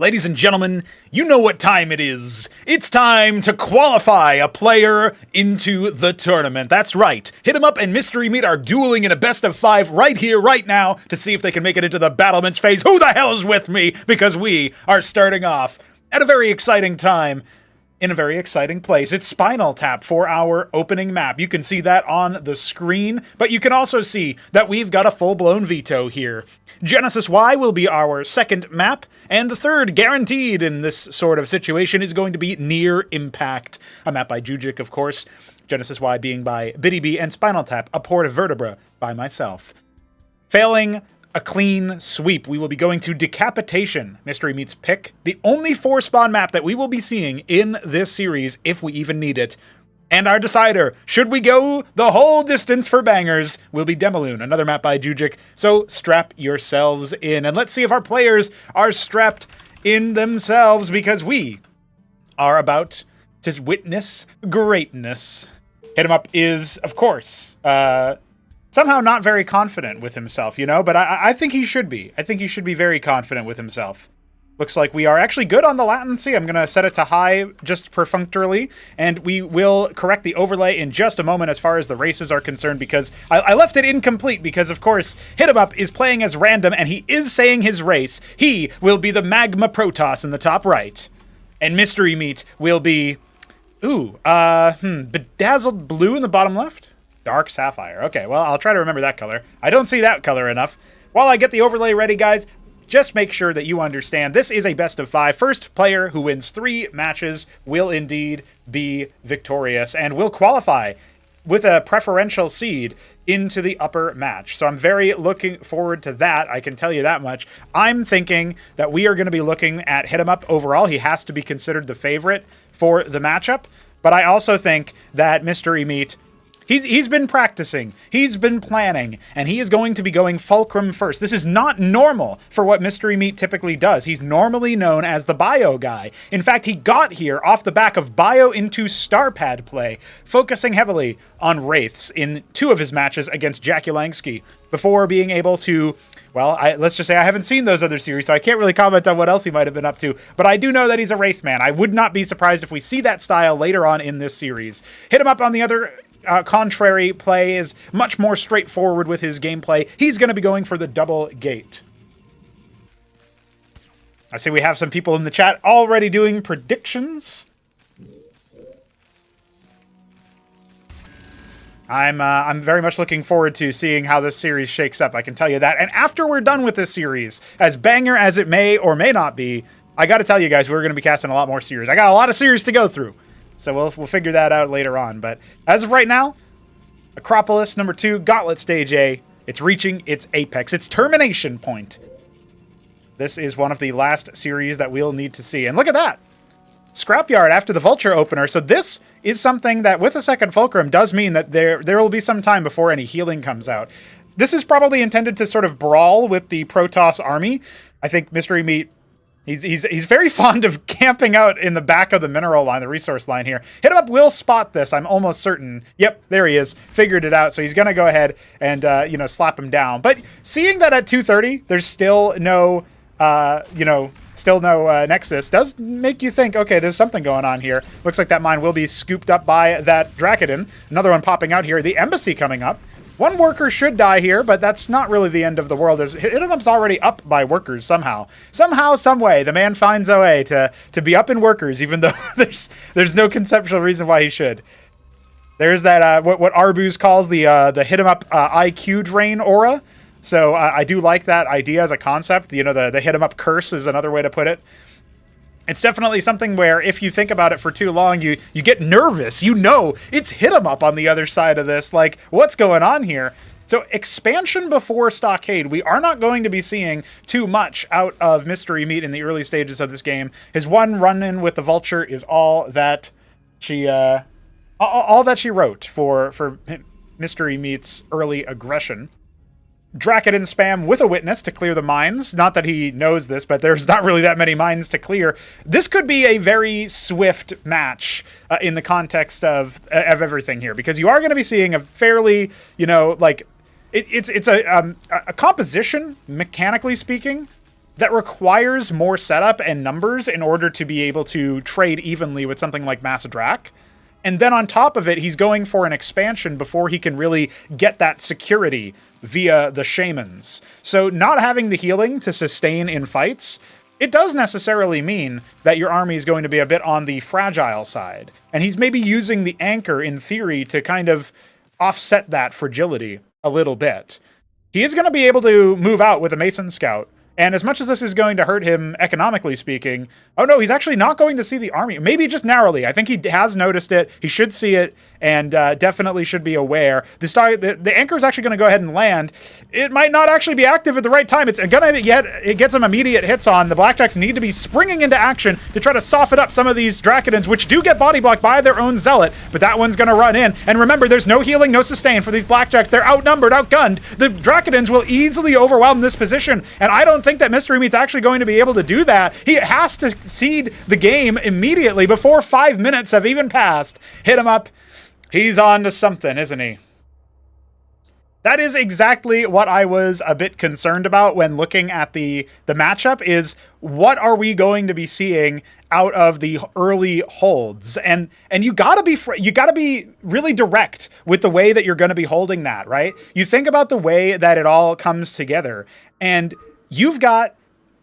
Ladies and gentlemen, you know what time it is. It's time to qualify a player into the tournament. That's right. HitEmUp and Mystery Meat are dueling in a best of 5 right here, right now, to see if they can make it into the battlements phase. Who the hell is with me? Because we are starting off at a very exciting time in a very exciting place. It's Spinaltap for our opening map. You can see that on the screen, but you can also see that we've got a full-blown veto here. Genesis Y will be our second map, and the third, guaranteed in this sort of situation, is going to be Near Impact, a map by Jujic, of course, Genesis Y being by Biddy B, and Spinaltap, a port of Vertebra, by myself. Failing a clean sweep, we will be going to Decapitation, Mystery Meat's pick, the only 4-spawn map that we will be seeing in this series, if we even need it. And our decider, should we go the whole distance for bangers, will be Demilune, another map by Jujic. So strap yourselves in, and let's see if our players are strapped in themselves, because we are about to witness greatness. HitEmUp is, of course, somehow not very confident with himself, you know, but I think he should be. I think he should be very confident with himself. Looks like we are actually good on the latency. I'm going to set it to high just perfunctorily, and we will correct the overlay in just a moment as far as the races are concerned, because I left it incomplete because, of course, HitEmUp is playing as random, and he is saying his race. He will be the Magma Protoss in the top right, and Mystery Meat will be, Bedazzled Blue in the bottom left? Dark Sapphire. Okay, well, I'll try to remember that color. I don't see that color enough. While I get the overlay ready, guys, just make sure that you understand this is a best of 5. First player who wins 3 matches will indeed be victorious and will qualify with a preferential seed into the upper match. So I'm very looking forward to that. I can tell you that much. I'm thinking that we are going to be looking at HitEmUp overall. He has to be considered the favorite for the matchup. But I also think that Mystery Meat, He's been practicing, he's been planning, and he is going to be going Fulcrum first. This is not normal for what Mystery Meat typically does. He's normally known as the bio guy. In fact, he got here off the back of bio into Starpad play, focusing heavily on Wraiths in 2 of his matches against Jackulansky, before being able to, well, let's just say I haven't seen those other series, so I can't really comment on what else he might have been up to, but I do know that he's a Wraith man. I would not be surprised if we see that style later on in this series. HitEmUp on the other contrary play is much more straightforward with his gameplay. He's going to be going for the double gate. I see we have some people in the chat already doing predictions. I'm very much looking forward to seeing how this series shakes up, I can tell you that. And after we're done with this series, as banger as it may or may not be, I got to tell you guys, we're going to be casting a lot more series. I got a lot of series to go through. So we'll figure that out later on. But as of right now, Acropolis number 2, Gauntlet Stage A. It's reaching its apex, its termination point. This is one of the last series that we'll need to see. And look at that! Scrapyard after the Vulture opener. So this is something that, with a second Fulcrum, does mean that there will be some time before any healing comes out. This is probably intended to sort of brawl with the Protoss army. I think Mystery Meat, He's very fond of camping out in the back of the mineral line, the resource line here. HitEmUp will spot this, I'm almost certain. Yep, there he is. Figured it out. So he's going to go ahead and, slap him down. But seeing that at 230, there's still no, Nexus, does make you think, okay, there's something going on here. Looks like that mine will be scooped up by that Dracodon. Another one popping out here. The Embassy coming up. One worker should die here, but that's not really the end of the world. HitEmUp's already up by workers somehow. Somehow, some way, the man finds a way to be up in workers, even though there's no conceptual reason why he should. There's that, what Arbuz calls the HitEmUp IQ drain aura. So I do like that idea as a concept. You know, the HitEmUp curse is another way to put it. It's definitely something where if you think about it for too long, you get nervous. You know, it's HitEmUp on the other side of this. Like, what's going on here? So expansion before Stockade, we are not going to be seeing too much out of Mystery Meat in the early stages of this game. His one run-in with the Vulture is all that she wrote for Mystery Meat's early aggression. Dracodon spam with a witness to clear the mines. Not that he knows this, but there's not really that many mines to clear. This could be a very swift match in the context of everything here, because you are going to be seeing a fairly, it's a composition, mechanically speaking, that requires more setup and numbers in order to be able to trade evenly with something like Massadrak. And then on top of it, he's going for an expansion before he can really get that security via the shamans. So not having the healing to sustain in fights, it does necessarily mean that your army is going to be a bit on the fragile side. And he's maybe using the anchor, in theory, to kind of offset that fragility a little bit. He is going to be able to move out with a Mason Scout. And as much as this is going to hurt him economically speaking, oh no, he's actually not going to see the army. Maybe just narrowly. I think he has noticed it. He should see it, and definitely should be aware. The anchor is actually going to go ahead and land. It might not actually be active at the right time. It gets some immediate hits on. The Blackjacks need to be springing into action to try to soften up some of these Dracodons, which do get body blocked by their own Zealot, but that one's going to run in. And remember, there's no healing, no sustain for these Blackjacks. They're outnumbered, outgunned. The Dracodons will easily overwhelm this position, and I don't think that Mystery Meat's actually going to be able to do that. He has to cede the game immediately before 5 minutes have even passed. HitEmUp. He's on to something, isn't he? That is exactly what I was a bit concerned about when looking at the matchup, is what are we going to be seeing out of the early holds? And you gotta be really direct with the way that you're going to be holding that, right? You think about the way that it all comes together, and you've got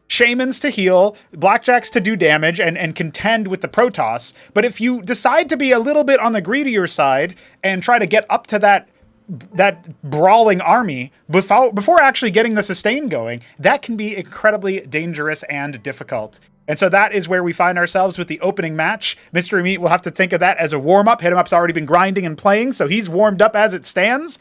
Shamans to heal, Blackjacks to do damage and contend with the Protoss. But if you decide to be a little bit on the greedier side and try to get up to that brawling army before actually getting the sustain going, that can be incredibly dangerous and difficult. And so that is where we find ourselves with the opening match. Mystery Meat will have to think of that as a warm-up. HitEmUp's already been grinding and playing, so he's warmed up as it stands.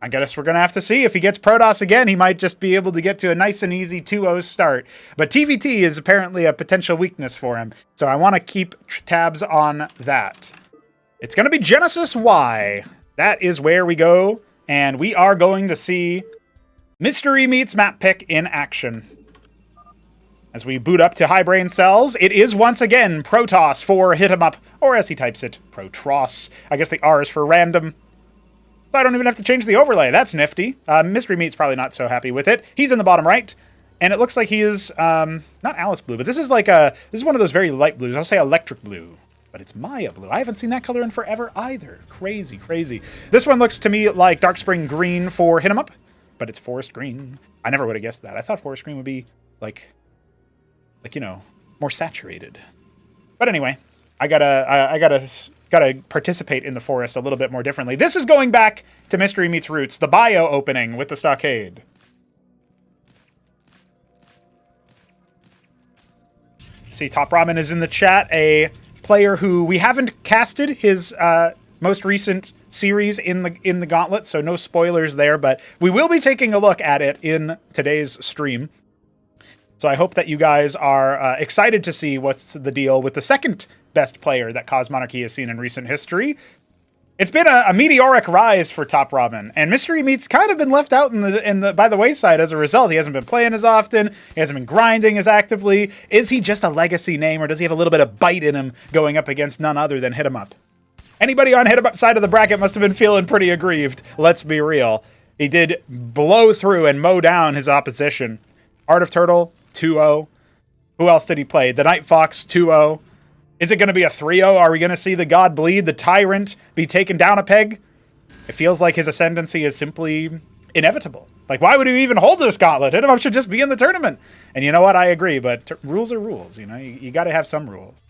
I guess we're going to have to see. If he gets Protoss again, he might just be able to get to a nice and easy 2-0 start. But TVT is apparently a potential weakness for him, so I want to keep tabs on that. It's going to be Genesis Y. That is where we go, and we are going to see Mystery Meat's map pick in action. As we boot up to High Brain Cells, it is once again Protoss for HitEmUp, or as he types it, Protross. I guess the R is for random. So I don't even have to change the overlay. That's nifty. Mystery Meat's probably not so happy with it. He's in the bottom right, and it looks like he is not Alice Blue, but this is one of those very light blues. I'll say electric blue, but it's Maya Blue. I haven't seen that color in forever either. Crazy, crazy. This one looks to me like Dark Spring Green for HitEmUp, but it's Forest Green. I never would have guessed that. I thought Forest Green would be like more saturated. But anyway, I gotta participate in the forest a little bit more differently. This is going back to Mystery Meat's roots, the bio opening with the stockade. See, Top Ramen is in the chat, a player who we haven't casted his most recent series in the Gauntlet, so no spoilers there, but we will be taking a look at it in today's stream. So I hope that you guys are excited to see what's the deal with the second best player that Cosmonarchy has seen in recent history. It's been a meteoric rise for Top Ramen, and Mystery Meat's kind of been left out by the wayside as a result. He hasn't been playing as often, he hasn't been grinding as actively. Is he just a legacy name, or does he have a little bit of bite in him going up against none other than HitEmUp? Anybody on HitEmUp side of the bracket must have been feeling pretty aggrieved, let's be real. He did blow through and mow down his opposition. Art of Turtle, 2-0. Who else did he play? The Night Fox, 2-0. Is it going to be a 3-0? Are we going to see the God bleed, the Tyrant, be taken down a peg? It feels like his ascendancy is simply inevitable. Like, why would he even hold this gauntlet? HitEmUp should just be in the tournament. And you know what? I agree, but rules are rules. You know, you got to have some rules.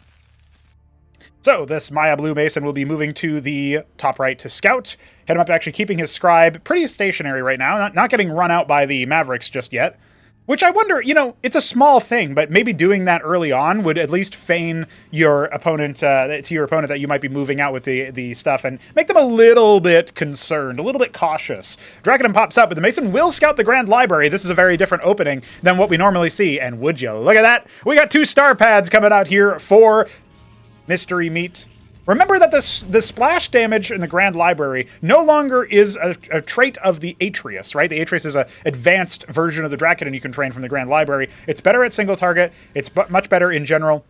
So this Maya Blue Mason will be moving to the top right to scout. HitEmUp actually keeping his scribe pretty stationary right now, not getting run out by the Mavericks just yet. Which I wonder, it's a small thing, but maybe doing that early on would at least feign your opponent to your opponent that you might be moving out with the stuff and make them a little bit concerned, a little bit cautious. Dracodon pops up, but the Mason will scout the Grand Library. This is a very different opening than what we normally see, and would you look at that? We got 2 star pads coming out here for Mystery Meat. Remember that the splash damage in the Grand Library no longer is a trait of the Atreus, right? The Atreus is an advanced version of the Dracodon you can train from the Grand Library. It's better at single target. It's much better in general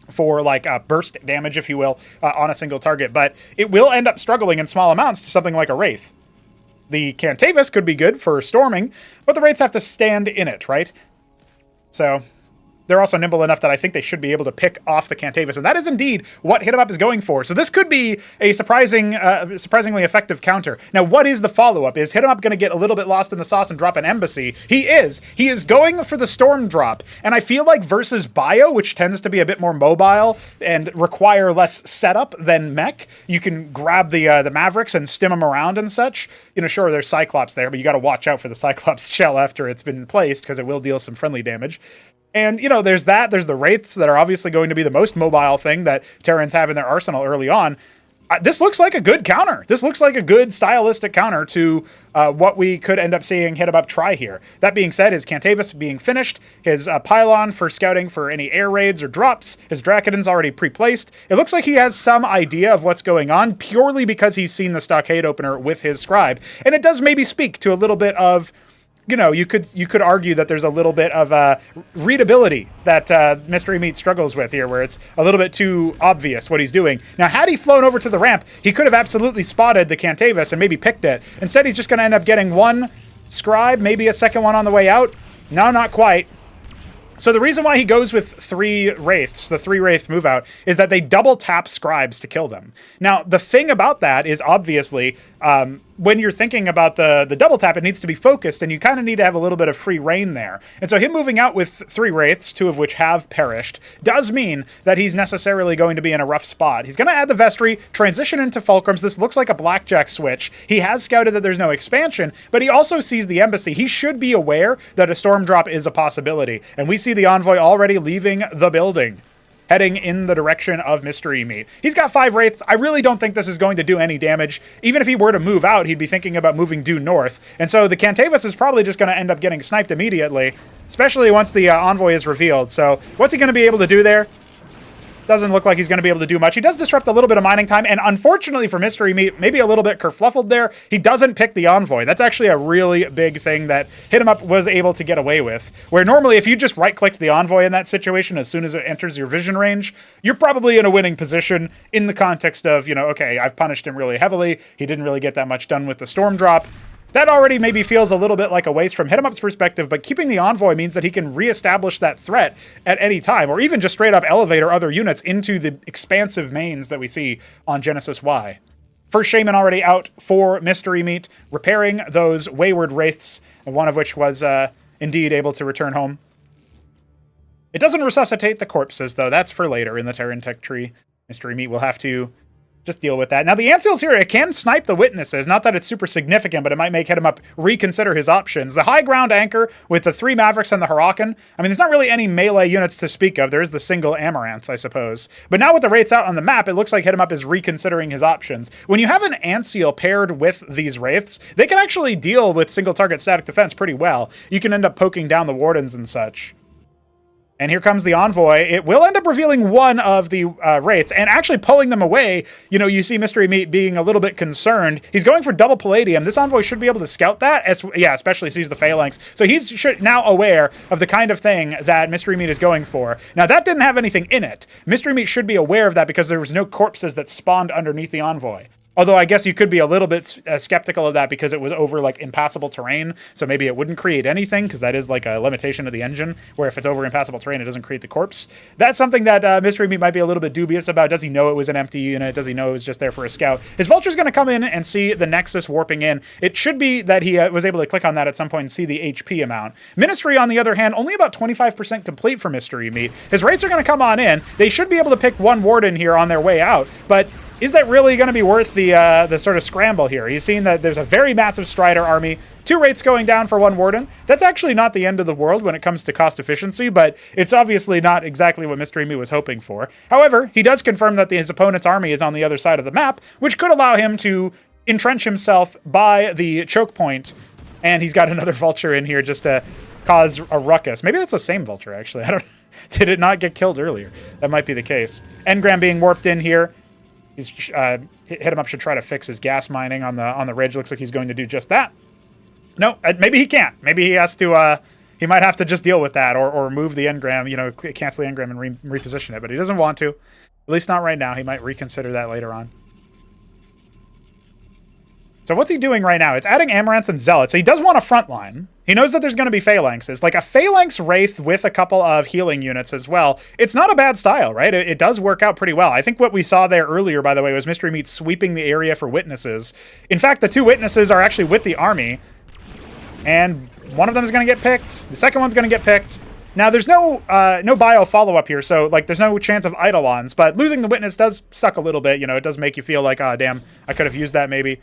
for like burst damage, if you will, on a single target. But it will end up struggling in small amounts to something like a Wraith. The Cantavis could be good for storming, but the Wraiths have to stand in it, right? So they're also nimble enough that I think they should be able to pick off the Cantavis, and that is indeed what HitEmUp is going for. So this could be a surprisingly effective counter. Now, what is the follow-up? Is HitEmUp going to get a little bit lost in the sauce and drop an Embassy? He is. He is going for the Storm drop, and I feel like versus Bio, which tends to be a bit more mobile and require less setup than Mech, you can grab the Mavericks and stim them around and such. You know, sure, there's Cyclops there, but you got to watch out for the Cyclops shell after it's been placed, because it will deal some friendly damage. And, you know, there's that. There's the Wraiths that are obviously going to be the most mobile thing that Terrans have in their arsenal early on. This looks like a good counter. This looks like a good stylistic counter to what we could end up seeing HitEmUp try here. That being said, his Cantavis being finished, his Pylon for scouting for any air raids or drops, his Dracodon's already pre-placed. It looks like he has some idea of what's going on purely because he's seen the Stockade opener with his Scribe. And it does maybe speak to a little bit of, you know, you could argue that there's a little bit of readability that Mystery Meat struggles with here, where it's a little bit too obvious what he's doing. Now, had he flown over to the ramp, he could have absolutely spotted the Cantavis and maybe picked it. Instead, he's just going to end up getting one Scribe, maybe a second one on the way out. No, not quite. So the reason why he goes with 3 Wraiths, the 3 Wraith move out, is that they double tap Scribes to kill them. Now, the thing about that is obviously, when you're thinking about the double tap, it needs to be focused, and you kind of need to have a little bit of free reign there. And so him moving out with 3 Wraiths, 2 of which have perished, does mean that he's necessarily going to be in a rough spot. He's going to add the Vestry, transition into Fulcrums. This looks like a blackjack switch. He has scouted that there's no expansion, but he also sees the Embassy. He should be aware that a Storm drop is a possibility. And we see the Envoy already leaving the building, heading in the direction of Mystery Meat. He's got 5 Wraiths. I really don't think this is going to do any damage. Even if he were to move out, he'd be thinking about moving due north. And so the Cantavis is probably just going to end up getting sniped immediately, especially once the Envoy is revealed. So what's he going to be able to do there? Doesn't look like he's going to be able to do much. He does disrupt a little bit of mining time, and unfortunately for Mystery Meat, maybe a little bit kerfluffled there, he doesn't pick the Envoy. That's actually a really big thing that HitEmUp was able to get away with, where normally if you just right-clicked the Envoy in that situation as soon as it enters your vision range, you're probably in a winning position in the context of, you know, okay, I've punished him really heavily, he didn't really get that much done with the Storm drop. That already maybe feels a little bit like a waste from HitEmUp's perspective, but keeping the Envoy means that he can reestablish that threat at any time, or even just straight up elevate other units into the expansive mains that we see on Genesis Y. First Shaman already out for Mystery Meat, repairing those wayward Wraiths, one of which was indeed able to return home. It doesn't resuscitate the corpses, though. That's for later in the Terran Tech tree. Mystery Meat will have to just deal with that. Now, the Ancials here, it can snipe the Witnesses. Not that it's super significant, but it might make HitEmUp reconsider his options. The high ground anchor with the 3 Mavericks and the Hurakan. I mean, there's not really any melee units to speak of. There is the single Amaranth, I suppose. But now with the Wraiths out on the map, it looks like HitEmUp is reconsidering his options. When you have an Ancial paired with these Wraiths, they can actually deal with single target static defense pretty well. You can end up poking down the Wardens and such. And here comes the Envoy. It will end up revealing one of the Wraiths and actually pulling them away. You know, you see Mystery Meat being a little bit concerned. He's going for double Palladium. This Envoy should be able to scout that, especially sees the Phalanx. So he's now aware of the kind of thing that Mystery Meat is going for. Now, that didn't have anything in it. Mystery Meat should be aware of that because there was no corpses that spawned underneath the Envoy. Although I guess you could be a little bit skeptical of that because it was over like impassable terrain, so maybe it wouldn't create anything because that is like a limitation of the engine, where if it's over impassable terrain, it doesn't create the corpse. That's something that Mystery Meat might be a little bit dubious about. Does he know it was an empty unit? Does he know it was just there for a scout? His Vulture's going to come in and see the Nexus warping in. It should be that he was able to click on that at some point and see the HP amount. Ministry, on the other hand, only about 25% complete for Mystery Meat. His Wraiths are going to come on in. They should be able to pick one Warden here on their way out, but is that really going to be worth the sort of scramble here? He's seen that there's a very massive Strider army, 2 Wraiths going down for 1 Warden. That's actually not the end of the world when it comes to cost efficiency, but it's obviously not exactly what Mystery Meat was hoping for. However, he does confirm that his opponent's army is on the other side of the map, which could allow him to entrench himself by the choke point, and he's got another Vulture in here just to cause a ruckus. Maybe that's the same Vulture, actually. I don't. Did it not get killed earlier? That might be the case. Engram being warped in here. He's HitEmUp should try to fix his gas mining on the ridge. Looks like he's going to do just that. No, maybe he can't. Maybe he has to. He might have to just deal with that, or move the engram. You know, cancel the engram and reposition it. But he doesn't want to. At least not right now. He might reconsider that later on. So what's he doing right now? It's adding Amaranths and Zealots. So he does want a front line. He knows that there's going to be Phalanxes. Like a Phalanx Wraith with a couple of healing units as well. It's not a bad style, right? It does work out pretty well. I think what we saw there earlier, by the way, was Mystery Meat sweeping the area for witnesses. In fact, the 2 witnesses are actually with the army. And one of them is going to get picked. The second one's going to get picked. Now, there's no bio follow-up here, so like there's no chance of Eidolons. But losing the witness does suck a little bit. You know, it does make you feel like, ah, damn, I could have used that maybe.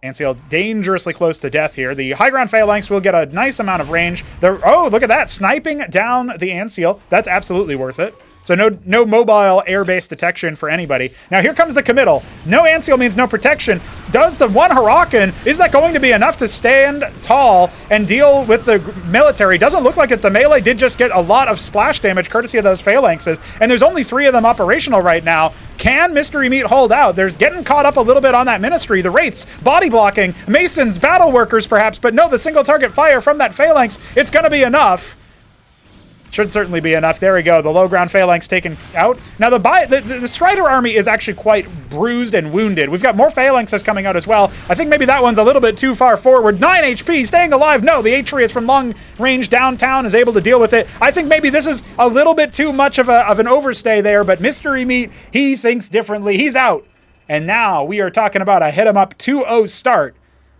Anseal dangerously close to death here. The high ground Phalanx will get a nice amount of range. Oh, look at that. Sniping down the Anseal. That's absolutely worth it. So no mobile air-based detection for anybody. Now here comes the committal. No Anseal means no protection. Does the one Huracan, is that going to be enough to stand tall and deal with the military? Doesn't look like it. The melee did just get a lot of splash damage courtesy of those Phalanxes. And there's only 3 of them operational right now. Can Mystery Meat hold out? They're getting caught up a little bit on that Ministry. The Wraiths, body blocking, Masons, battle workers perhaps, but no, the single target fire from that Phalanx, it's going to be enough. Should certainly be enough. There we go. The low ground Phalanx taken out. Now, the Strider army is actually quite bruised and wounded. We've got more Phalanxes coming out as well. I think maybe that one's a little bit too far forward. 9 HP, staying alive. No, the Atreus from long range downtown is able to deal with it. I think maybe this is a little bit too much of an overstay there, but Mystery Meat, he thinks differently. He's out. And now we are talking about a HitEmUp 2-0 start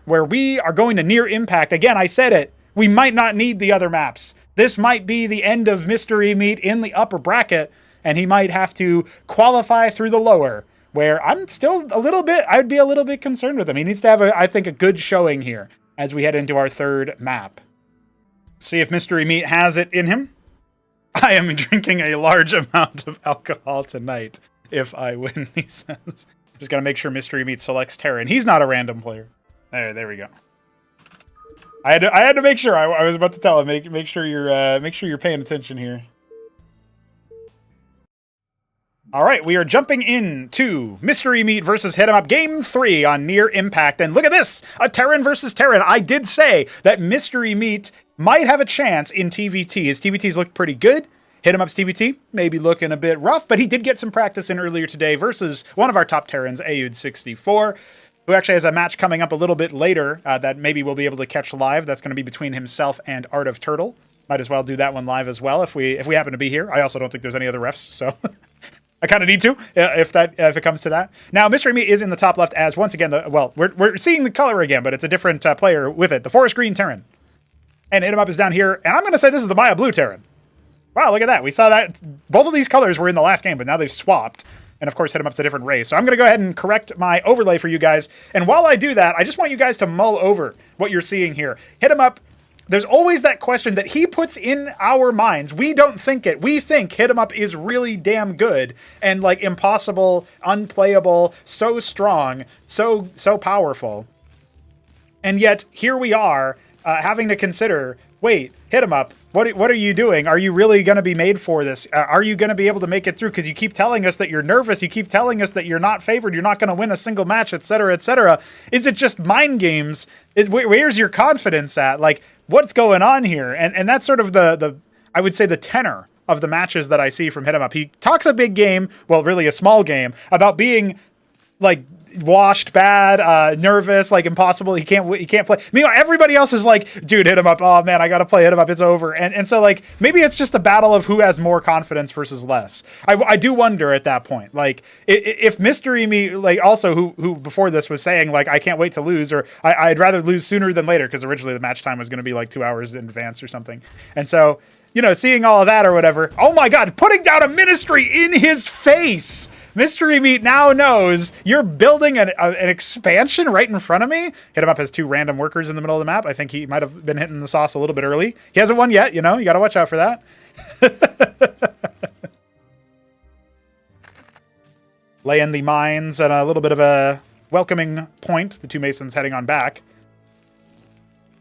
where we are going to near impact. Again, I said it. We might not need the other maps. This might be the end of Mystery Meat in the upper bracket, and he might have to qualify through the lower, where I'm still I'd be a little bit concerned with him. He needs to have, I think, a good showing here as we head into our 3rd map. See if Mystery Meat has it in him. I am drinking a large amount of alcohol tonight if I win, he says. Just gotta make sure Mystery Meat selects Tyrant. He's not a random player. There we go. I had to make sure. I was about to tell him, make sure you're paying attention here. All right, we are jumping into Mystery Meat versus HitEmUp Game 3 on Near Impact. And look at this, a Terran versus Terran. I did say that Mystery Meat might have a chance in TVT. His TVTs look pretty good. HitEmUp's TVT maybe looking a bit rough, but he did get some practice in earlier today versus one of our top Terrans, Aud64. Who actually has a match coming up a little bit later that maybe we'll be able to catch live. That's going to be between himself and Art of Turtle. Might as well do that one live as well if we happen to be here. I also don't think there's any other refs, so I kind of need to if it comes to that. Now, Mystery Meat is in the top left as once again we're seeing the color again, but it's a different player with it. The forest green Terran, and HitEmUp is down here, and I'm going to say this is the Maya blue Terran. Wow, look at that. We saw that both of these colors were in the last game, but now they've swapped. And of course, HitEmUp's a different race. So I'm going to go ahead and correct my overlay for you guys. And while I do that, I just want you guys to mull over what you're seeing here. HitEmUp, there's always that question that he puts in our minds. We don't think it. We think HitEmUp is really damn good and like impossible, unplayable, so strong, so powerful. And yet here we are having to consider, wait, HitEmUp, what are you doing? Are you really going to be made for this? Are you going to be able to make it through? Because you keep telling us that you're nervous. You keep telling us that you're not favored. You're not going to win a single match, etc., etc. Is it just mind games? Where's your confidence at? Like, what's going on here? And that's sort of the I would say the tenor of the matches that I see from HitEmUp. He talks a big game, well, really a small game, about being like washed bad, nervous, like impossible. He can't play. Meanwhile, everybody else is like, dude, HitEmUp. Oh man, I gotta play HitEmUp. It's over. And so like maybe it's just a battle of who has more confidence versus less. I do wonder at that point, like if Mystery Meat, like also who before this was saying like I can't wait to lose, or I'd rather lose sooner than later because originally the match time was going to be like 2 hours in advance or something. And so you know, seeing all of that or whatever. Oh my God, putting down a Ministry in his face. Mystery Meat now knows you're building an expansion right in front of me. HitEmUp has 2 random workers in the middle of the map. I think he might have been hitting the sauce a little bit early. He hasn't won yet, you know. You got to watch out for that. Laying the mines at a little bit of a welcoming point. The 2 Masons heading on back.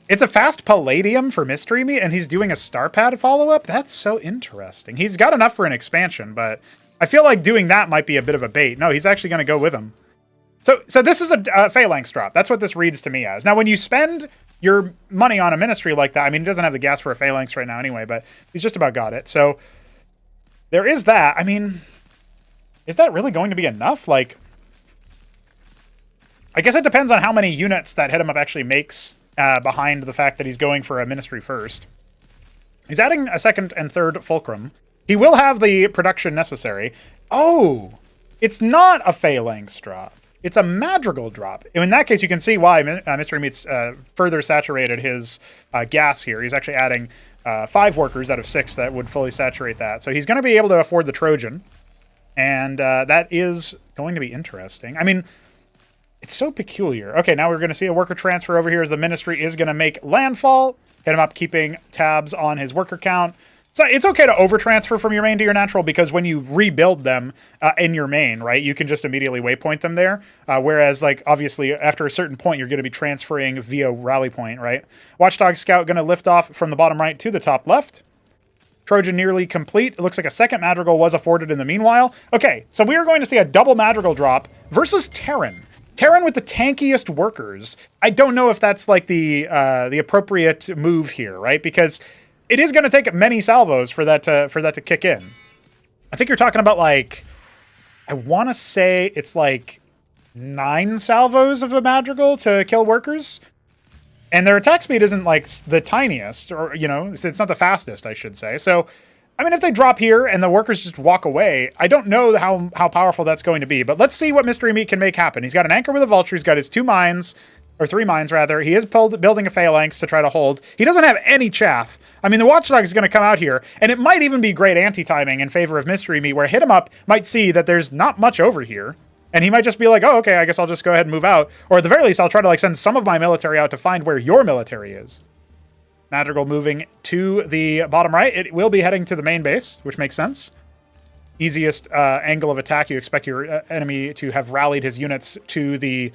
It's a fast Palladium for Mystery Meat, and he's doing a Star Pad follow-up? That's so interesting. He's got enough for an expansion, but I feel like doing that might be a bit of a bait. No, he's actually going to go with him. So this is a Phalanx drop. That's what this reads to me as. Now, when you spend your money on a Ministry like that, I mean, he doesn't have the gas for a Phalanx right now anyway, but he's just about got it. So there is that. I mean, is that really going to be enough? Like, I guess it depends on how many units that HitEmUp actually makes behind the fact that he's going for a Ministry first. He's adding a second and third Fulcrum. He will have the production necessary. Oh, it's not a Phalanx drop. It's a Madrigal drop. In that case, you can see why Mystery Meat's further saturated his gas here. He's actually adding 5 workers out of 6 that would fully saturate that. So he's going to be able to afford the Trojan. And that is going to be interesting. I mean, it's so peculiar. Okay, now we're going to see a worker transfer over here as the Ministry is going to make landfall. HitEmUp keeping tabs on his worker count. So it's okay to over-transfer from your main to your natural because when you rebuild them in your main, right, you can just immediately waypoint them there. Whereas, like, obviously, after a certain point, you're going to be transferring via rally point, right? Watchdog Scout going to lift off from the bottom right to the top left. Trojan nearly complete. It looks like a second Madrigal was afforded in the meanwhile. Okay, so we are going to see a double Madrigal drop versus Tyrant. Tyrant with the tankiest workers. I don't know if that's like the appropriate move here, right? Because it is going to take many salvos for that to kick in. I think you're talking about, like, I want to say it's like 9 salvos of a Madrigal to kill workers. And their attack speed isn't like the tiniest, or, you know, it's not the fastest, I should say. So, I mean, if they drop here and the workers just walk away, I don't know how powerful that's going to be. But let's see what Mystery Meat can make happen. He's got an anchor with a vulture. He's got his 2 mines, or 3 mines rather. He is building a phalanx to try to hold. He doesn't have any chaff. I mean, the Watchdog is going to come out here, and it might even be great anti-timing in favor of Mystery Meat, where HitEmUp might see that there's not much over here. And he might just be like, oh, okay, I guess I'll just go ahead and move out. Or at the very least, I'll try to like send some of my military out to find where your military is. Madrigal moving to the bottom right. It will be heading to the main base, which makes sense. Easiest angle of attack. You expect your enemy to have rallied his units to the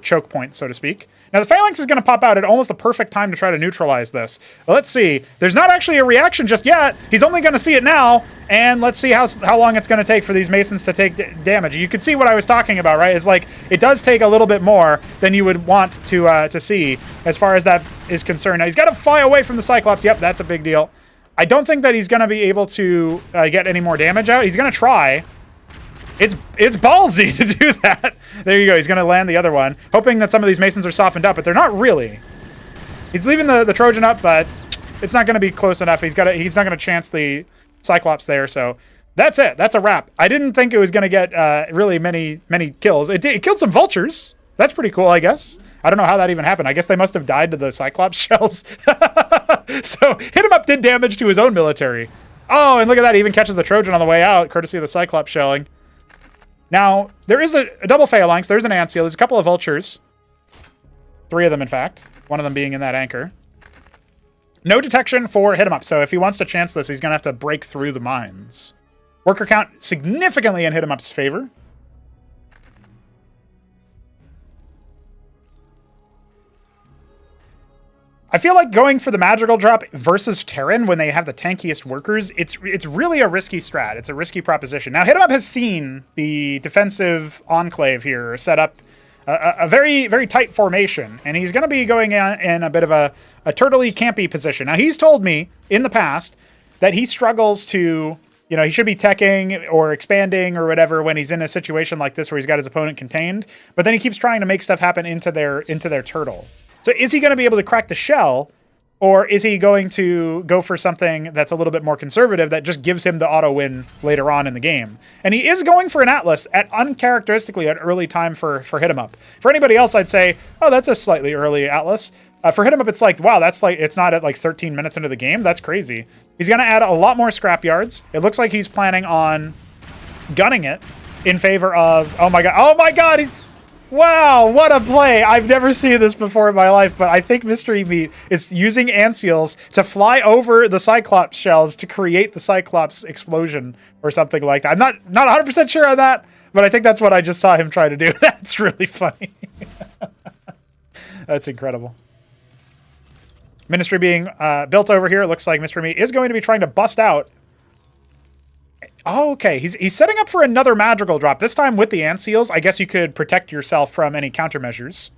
choke point, so to speak. Now, the Phalanx is going to pop out at almost the perfect time to try to neutralize this. Well, let's see. There's not actually a reaction just yet. He's only going to see it now, and let's see how long it's going to take for these Masons to take damage. You can see what I was talking about, right? It's like, it does take a little bit more than you would want to see as far as that is concerned. Now, he's got to fly away from the Cyclops. Yep, that's a big deal. I don't think that he's going to be able to get any more damage out. He's going to try. It's ballsy to do that. There you go. He's going to land the other one, hoping that some of these Masons are softened up, but they're not really. He's leaving the Trojan up, but it's not going to be close enough. He's not going to chance the Cyclops there, so that's it. That's a wrap. I didn't think it was going to get really many kills. It killed some vultures. That's pretty cool, I guess. I don't know how that even happened. I guess they must have died to the Cyclops shells. So HitEmUp did damage to his own military. Oh, and look at that. He even catches the Trojan on the way out, courtesy of the Cyclops shelling. Now, there is a double Phalanx. There's an Ant Seal. There's a couple of Vultures. 3 of them, in fact. One of them being in that anchor. No detection for HitEmUp. So if he wants to chance this, he's going to have to break through the mines. Worker count significantly in HitEmUp's favor. I feel like going for the Madrigal drop versus Terran when they have the tankiest workers, it's really a risky strat. It's a risky proposition. Now, HitEmUp has seen the defensive enclave here set up a very, very tight formation, and he's going to be going in a bit of a turtley campy position. Now, he's told me in the past that he struggles to, you know, he should be teching or expanding or whatever when he's in a situation like this where he's got his opponent contained, but then he keeps trying to make stuff happen into their turtle. So is he going to be able to crack the shell, or is he going to go for something that's a little bit more conservative that just gives him the auto win later on in the game? And he is going for an Atlas at uncharacteristically an early time for HitEmUp. For anybody else, I'd say, oh, that's a slightly early Atlas. For HitEmUp, it's like, wow, that's like, it's not at like 13 minutes into the game. That's crazy. He's going to add a lot more scrapyards. It looks like he's planning on gunning it in favor of, oh my God. Wow, what a play. I've never seen this before in my life, but I think Mystery Meat is using Ant Seals to fly over the Cyclops shells to create the Cyclops explosion or something like that. I'm not 100% sure on that, but I think that's what I just saw him try to do. That's really funny. That's incredible. Ministry being built over here. It looks like Mystery Meat is going to be trying to bust out. Oh, okay. He's setting up for another Madrigal drop. This time with the Ant Seals. I guess you could protect yourself from any countermeasures.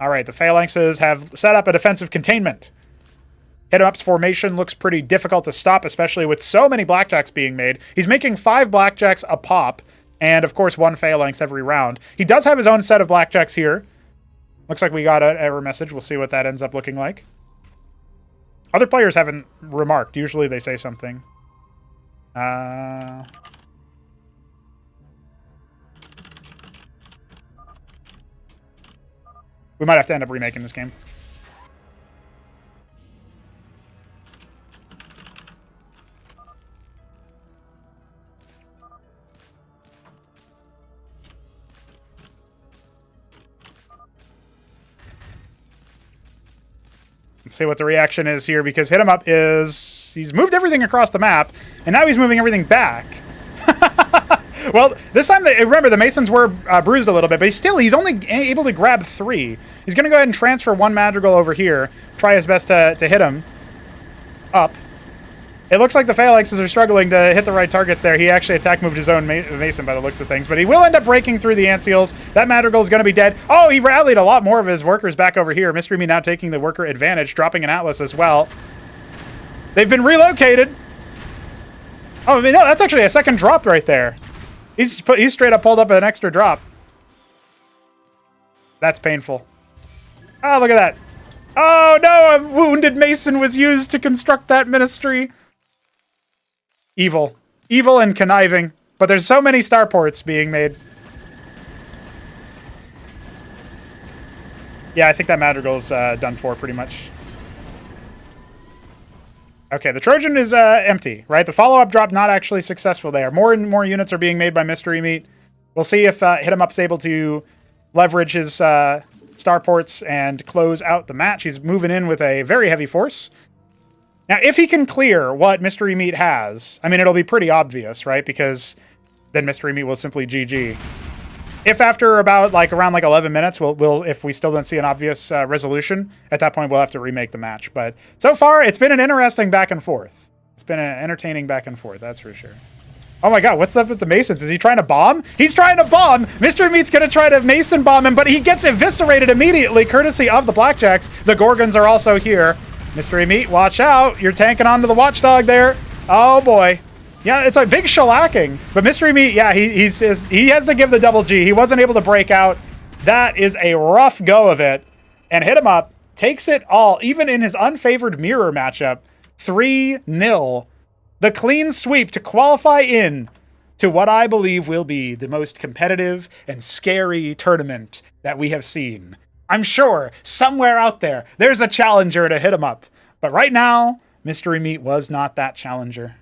All right, the Phalanxes have set up a defensive containment. HitEmUp's formation looks pretty difficult to stop, especially with so many blackjacks being made. He's making 5 blackjacks a pop, and of course 1 phalanx every round. He does have his own set of blackjacks here. Looks like we got an error message. We'll see what that ends up looking like. Other players haven't remarked. Usually they say something. We might have to end up remaking this game. Let's see what the reaction is here, because HitEmUp is... He's moved everything across the map, and now he's moving everything back. Well, this time, remember, the Masons were bruised a little bit, but he's only able to grab 3. He's going to go ahead and transfer 1 Madrigal over here, try his best to hit him up. It looks like the Phalanxes are struggling to hit the right targets there. He actually attack moved his own Mason by the looks of things, but he will end up breaking through the Ant Seals. That Madrigal is going to be dead. Oh, he rallied a lot more of his workers back over here. Mystery Me now taking the worker advantage, dropping an Atlas as well. They've been relocated. Oh, no, that's actually a second drop right there. He's straight up pulled up an extra drop. That's painful. Oh, look at that. Oh, no, a wounded Mason was used to construct that ministry. Evil. Evil and conniving. But there's so many starports being made. Yeah, I think that Madrigal's done for pretty much. Okay, the Trojan is empty, right? The follow-up drop not actually successful there. More and more units are being made by Mystery Meat. We'll see if HitEmUp's able to leverage his starports and close out the match. He's moving in with a very heavy force. Now, if he can clear what Mystery Meat has, I mean, it'll be pretty obvious, right? Because then Mystery Meat will simply GG. If after about around 11 minutes, we'll if we still don't see an obvious resolution, at that point we'll have to remake the match. But so far, it's been an interesting back and forth. It's been an entertaining back and forth, that's for sure. Oh my god, what's up with the Masons? Is he trying to bomb? He's trying to bomb! Mystery Meat's gonna try to Mason bomb him, but he gets eviscerated immediately, courtesy of the Blackjacks. The Gorgons are also here. Mystery Meat, watch out! You're tanking onto the Watchdog there. Oh boy. Yeah, it's a big shellacking. But Mystery Meat, yeah, he has to give the double G. He wasn't able to break out. That is a rough go of it. And HitEmUp takes it all, even in his unfavored mirror matchup. 3-0. The clean sweep to qualify in to what I believe will be the most competitive and scary tournament that we have seen. I'm sure somewhere out there, there's a challenger to HitEmUp. But right now, Mystery Meat was not that challenger.